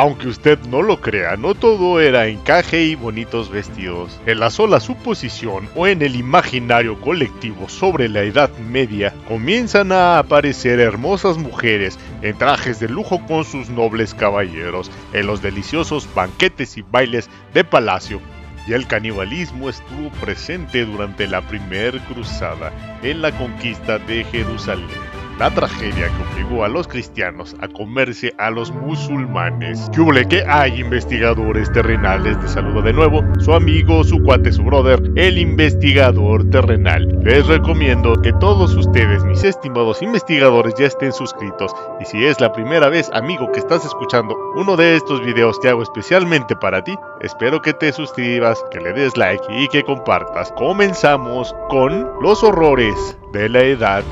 Aunque usted no lo crea, no todo era encaje y bonitos vestidos. En la sola suposición o en el imaginario colectivo sobre la Edad Media, comienzan a aparecer hermosas mujeres en trajes de lujo con sus nobles caballeros, en los deliciosos banquetes y bailes de palacio. Y el canibalismo estuvo presente durante la Primer Cruzada, en la conquista de Jerusalén. La tragedia que obligó a los cristianos a comerse a los musulmanes. ¿Qué hay, investigadores terrenales? Les saludo de nuevo, su amigo, su cuate, su brother, el investigador terrenal. Les recomiendo que todos ustedes, mis estimados investigadores, ya estén suscritos. Y si es la primera vez, amigo, que estás escuchando uno de estos videos que hago especialmente para ti, espero que te suscribas, que le des like y que compartas. Comenzamos con los horrores de la Edad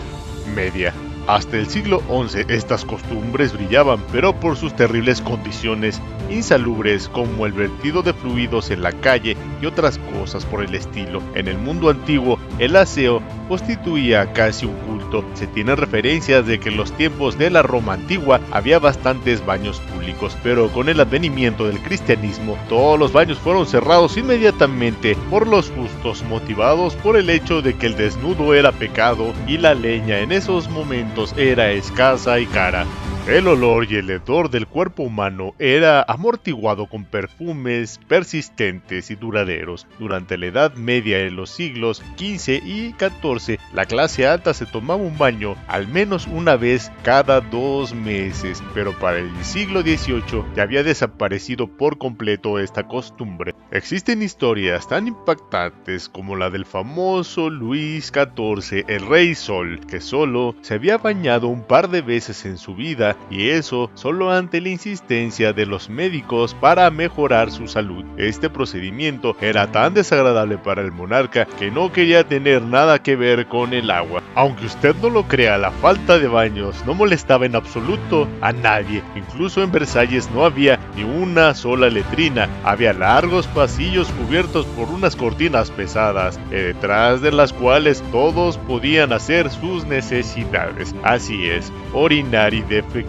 Media. Hasta el siglo XI estas costumbres brillaban, pero por sus terribles condiciones insalubres como el vertido de fluidos en la calle y otras cosas por el estilo. En el mundo antiguo, el aseo constituía casi un culto. Se tienen referencias de que en los tiempos de la Roma antigua había bastantes baños públicos, pero con el advenimiento del cristianismo, todos los baños fueron cerrados inmediatamente por los justos, motivados por el hecho de que el desnudo era pecado y la leña en esos momentos era escasa y cara. El olor y el hedor del cuerpo humano era amortiguado con perfumes persistentes y duraderos. Durante la Edad Media, en los siglos XV y XIV, la clase alta se tomaba un baño al menos una vez cada 2 meses, pero para el siglo XVIII ya había desaparecido por completo esta costumbre. Existen historias tan impactantes como la del famoso Luis XIV, el Rey Sol, que solo se había bañado un par de veces en su vida, y eso solo ante la insistencia de los médicos para mejorar su salud. Este procedimiento era tan desagradable para el monarca que no quería tener nada que ver con el agua. Aunque usted no lo crea, la falta de baños no molestaba en absoluto a nadie. Incluso en Versalles no había ni una sola letrina. Había largos pasillos cubiertos por unas cortinas pesadas, detrás de las cuales todos podían hacer sus necesidades. Así es, orinar y defecar.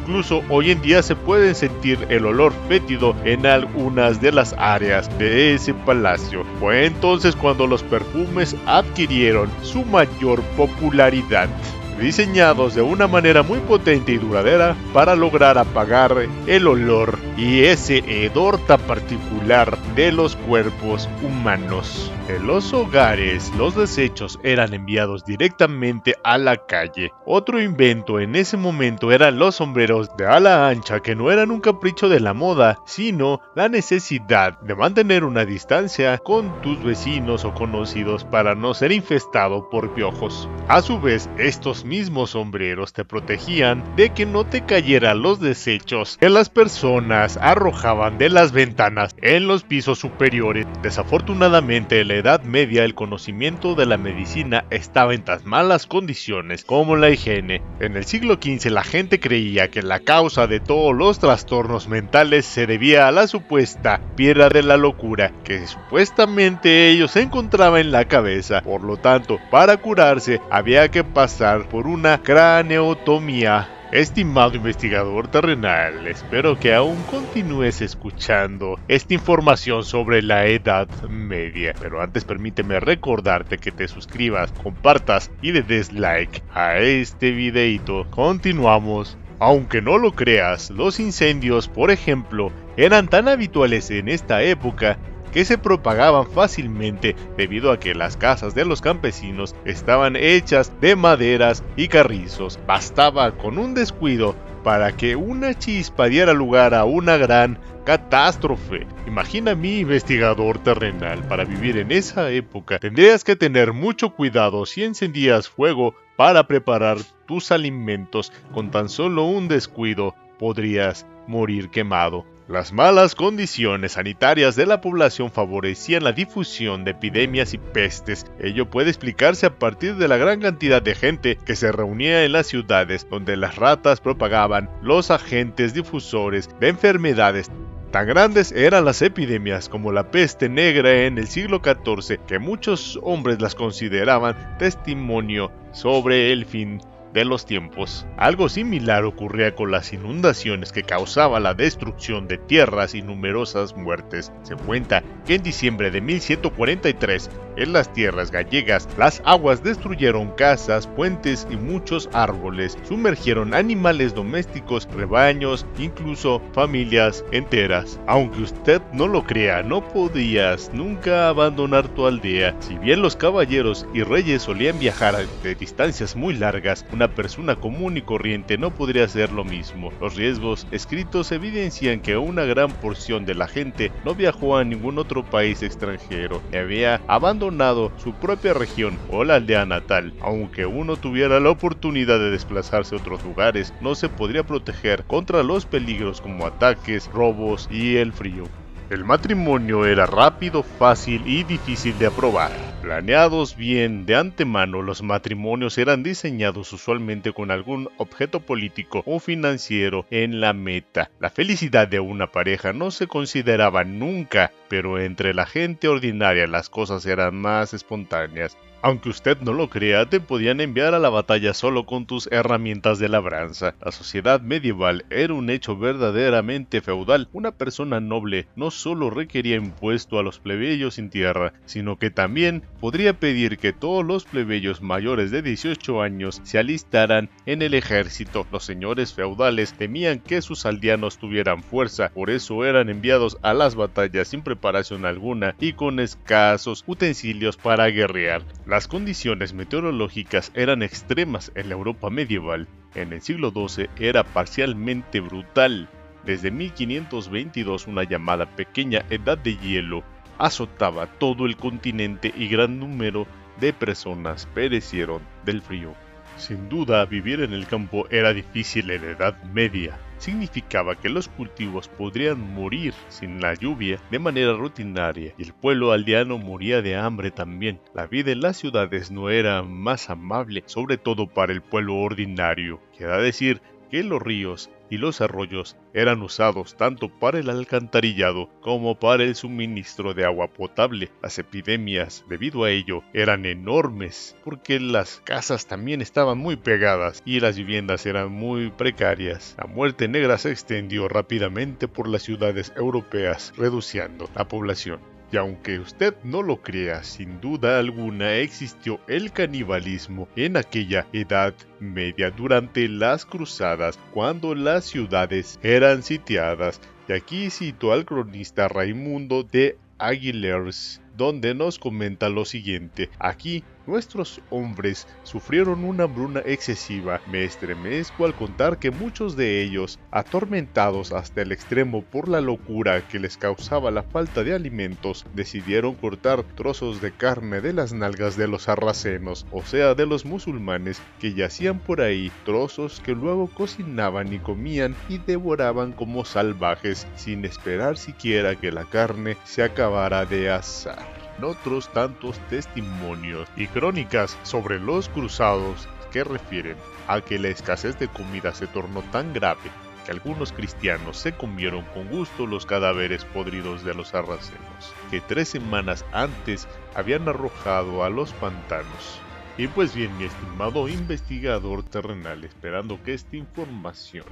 Incluso hoy en día se puede sentir el olor fétido en algunas de las áreas de ese palacio. Fue entonces cuando los perfumes adquirieron su mayor popularidad, diseñados de una manera muy potente y duradera para lograr apagar el olor y ese hedor tan particular de los cuerpos humanos. En los hogares, los desechos eran enviados directamente a la calle. Otro invento en ese momento eran los sombreros de ala ancha, que no eran un capricho de la moda, sino la necesidad de mantener una distancia con tus vecinos o conocidos para no ser infestado por piojos. A su vez, estos mismos sombreros te protegían de que no te cayeran los desechos que las personas arrojaban de las ventanas en los pisos superiores. Desafortunadamente, en la Edad Media el conocimiento de la medicina estaba en tan malas condiciones como la higiene. En el siglo XV la gente creía que la causa de todos los trastornos mentales se debía a la supuesta piedra de la locura que supuestamente ellos encontraban en la cabeza. Por lo tanto, para curarse había que pasar por una craneotomía. Estimado investigador terrenal, espero que aún continúes escuchando esta información sobre la Edad Media. Pero antes permíteme recordarte que te suscribas, compartas y le des like a este videito. Continuamos. Aunque no lo creas, los incendios, por ejemplo, eran tan habituales en esta época que se propagaban fácilmente debido a que las casas de los campesinos estaban hechas de maderas y carrizos. Bastaba con un descuido para que una chispa diera lugar a una gran catástrofe. Imagina mi investigador terrenal, para vivir en esa época tendrías que tener mucho cuidado si encendías fuego para preparar tus alimentos. Con tan solo un descuido podrías morir quemado. Las malas condiciones sanitarias de la población favorecían la difusión de epidemias y pestes. Ello puede explicarse a partir de la gran cantidad de gente que se reunía en las ciudades, donde las ratas propagaban los agentes difusores de enfermedades. Tan grandes eran las epidemias como la peste negra en el siglo XIV que muchos hombres las consideraban testimonio sobre el fin de los tiempos. Algo similar ocurría con las inundaciones que causaba la destrucción de tierras y numerosas muertes. Se cuenta que en diciembre de 1143, en las tierras gallegas, las aguas destruyeron casas, puentes y muchos árboles, sumergieron animales domésticos, rebaños, incluso familias enteras. Aunque usted no lo crea, no podías nunca abandonar tu aldea. Si bien los caballeros y reyes solían viajar de distancias muy largas, una persona común y corriente no podría hacer lo mismo. Los riesgos escritos evidencian que una gran porción de la gente no viajó a ningún otro país extranjero y había abandonado su propia región o la aldea natal. Aunque uno tuviera la oportunidad de desplazarse a otros lugares, no se podría proteger contra los peligros como ataques, robos y el frío. El matrimonio era rápido, fácil y difícil de aprobar. Planeados bien de antemano, los matrimonios eran diseñados usualmente con algún objeto político o financiero en la meta. La felicidad de una pareja no se consideraba nunca, pero entre la gente ordinaria las cosas eran más espontáneas. Aunque usted no lo crea, te podían enviar a la batalla solo con tus herramientas de labranza. La sociedad medieval era un hecho verdaderamente feudal. Una persona noble no solo requería impuesto a los plebeyos sin tierra, sino que también podría pedir que todos los plebeyos mayores de 18 años se alistaran en el ejército. Los señores feudales temían que sus aldeanos tuvieran fuerza, por eso eran enviados a las batallas sin preparación alguna y con escasos utensilios para guerrear. Las condiciones meteorológicas eran extremas en la Europa medieval. En el siglo XII era parcialmente brutal. Desde 1522 una llamada pequeña edad de hielo azotaba todo el continente y gran número de personas perecieron del frío. Sin duda, vivir en el campo era difícil en la Edad Media. Significaba que los cultivos podrían morir sin la lluvia de manera rutinaria y el pueblo aldeano moría de hambre también. La vida en las ciudades no era más amable, sobre todo para el pueblo ordinario. Queda decir que los ríos y los arroyos eran usados tanto para el alcantarillado como para el suministro de agua potable. Las epidemias, debido a ello, eran enormes porque las casas también estaban muy pegadas y las viviendas eran muy precarias. La muerte negra se extendió rápidamente por las ciudades europeas, reduciendo la población. Y aunque usted no lo crea, sin duda alguna existió el canibalismo en aquella Edad Media durante las cruzadas, cuando las ciudades eran sitiadas. Y aquí cito al cronista Raimundo de Aguilers, donde nos comenta lo siguiente: aquí nuestros hombres sufrieron una hambruna excesiva. Me estremezco al contar que muchos de ellos, atormentados hasta el extremo por la locura que les causaba la falta de alimentos, decidieron cortar trozos de carne de las nalgas de los sarracenos, o sea, de los musulmanes que yacían por ahí, trozos que luego cocinaban y comían y devoraban como salvajes, sin esperar siquiera que la carne se acabara de asar. Otros tantos testimonios y crónicas sobre los cruzados que refieren a que la escasez de comida se tornó tan grave que algunos cristianos se comieron con gusto los cadáveres podridos de los sarracenos, que 3 semanas antes habían arrojado a los pantanos. Y pues bien, mi estimado investigador terrenal, esperando que esta información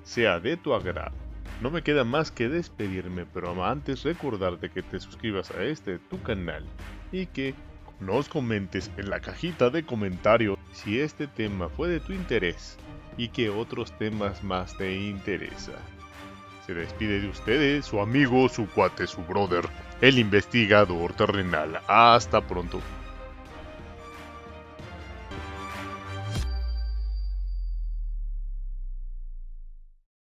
sea de tu agrado, no me queda más que despedirme, pero antes recordarte que te suscribas a tu canal y que nos comentes en la cajita de comentarios si este tema fue de tu interés y qué otros temas más te interesa. Se despide de ustedes su amigo, su cuate, su brother, el investigador terrenal. Hasta pronto.